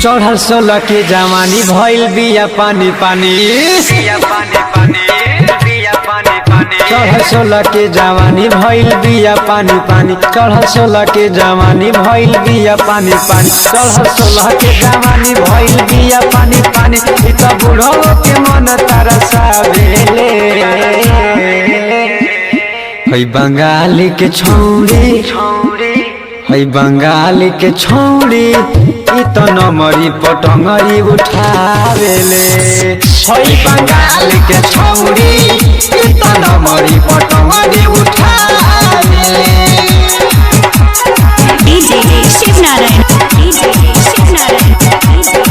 चढ़ल 16 के जवानी भइल बिया पानी पानी। चढ़ल 16 के जवानी भइल बिया पानी पानी। चढ़ल 16 के जवानी भइल बिया पानी पानी। चढ़ल 16 के जवानी भइल बिया पानी पानी। इ त बुढ़ो के मन तरसावेले। है बंगाली के छौड़ी, है बंगाली के छौड़ी इ त नमरी पटंगरी उठावेले। है बंगाली के छौड़ी इ त नमरी पटंगरी उठावेले। DJ Shivnarayan, DJ Shivnarayan, DJ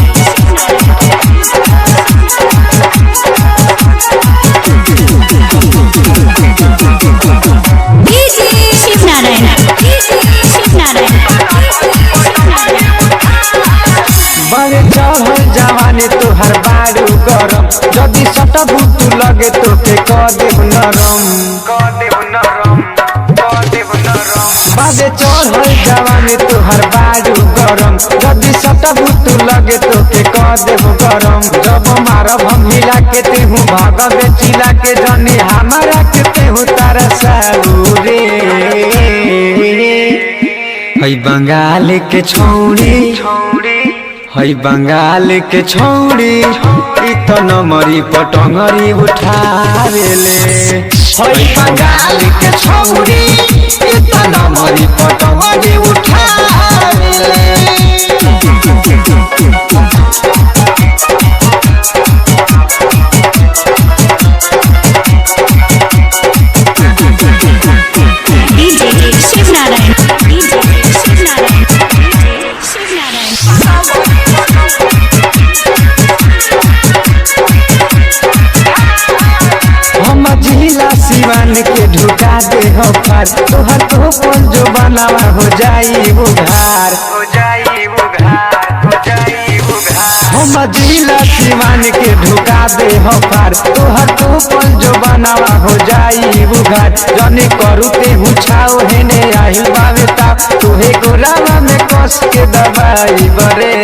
Shivnarayan, DJ Shivnarayan. बड़े चढ़ल जवानी तोहर बारू गरम। जदि सटबू तू लगे तोके क देव नरम। बाजे चढ़ल जवानी तोहर बारू गरम। जदि सटबू तू लगे तोके क देव गरम। जब मारब हम मिला के तेहू भागबे चिला के जनी हमारा के तेहू तरसाऊ रे। है बंगाल के छौड़ी, है बंगाल के छौड़ी इ त नमरी पटंगरी उठावेले। है बंगाल के छौड़ी इ त नमरी पटंगरी उठावेले। DJ Shivnarayan, DJ Shivnarayan, DJ Shivnarayan. हम जिला सिवान के ढुका दे हो पार। तोहर तो पल जो बनावा हो जाई उघार। हम जिला सिवान के ढुका दे हो पार। तोहर तो पल जो बनावा हो जाई उघार। जने करू ते हुछाओ हेने आहिल बावे ता। तोहे गोरावा में कस के दबाई बरे।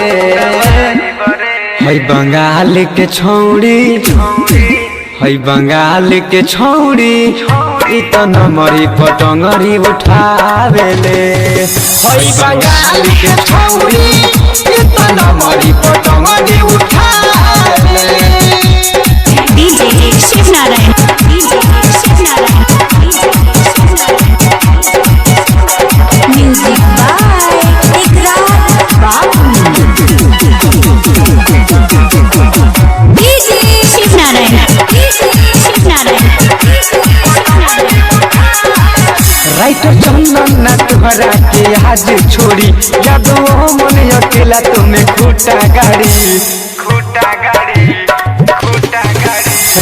है बंगाल के छौड़ी, है बंगाल के छौड़ी इ त नमरी पटंगरी उठावेले। है बंगाल के छौड़ी इ त नमरी पटंगरी उठावेले। DJ Shivnarayan, DJ Shivnarayan, DJ Shivnarayan. Music by Ikrar Babu. DJ Shivnarayan, DJ Shivnarayan, DJ Shivnarayan. Writer Chandan ना तोहरा के आज छोड़ी। जादू मन अकेला तुम्हें खूटा गाड़ी।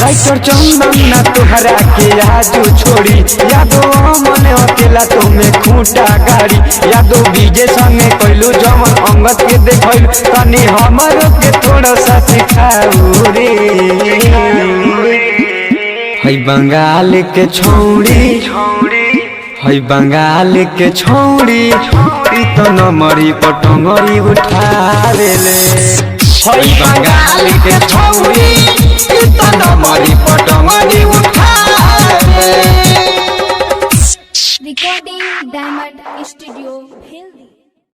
राइटर चंदन ना तोहरा के आज छोड़ी। यादो मन अकेला तुम्हें खूटा गाड़ी। यादो बीजे संगे कैलू जमन अंगत के देखैलू। तनी हमरो के थोड़ा सा सिखाऊ रे। है बंगाल के छौड़ी, है बंगाल के छौड़ी इ त नमरी पटंगरी उठावेले। है बंगाल के छौड़ी इ त नमरी पटंगरी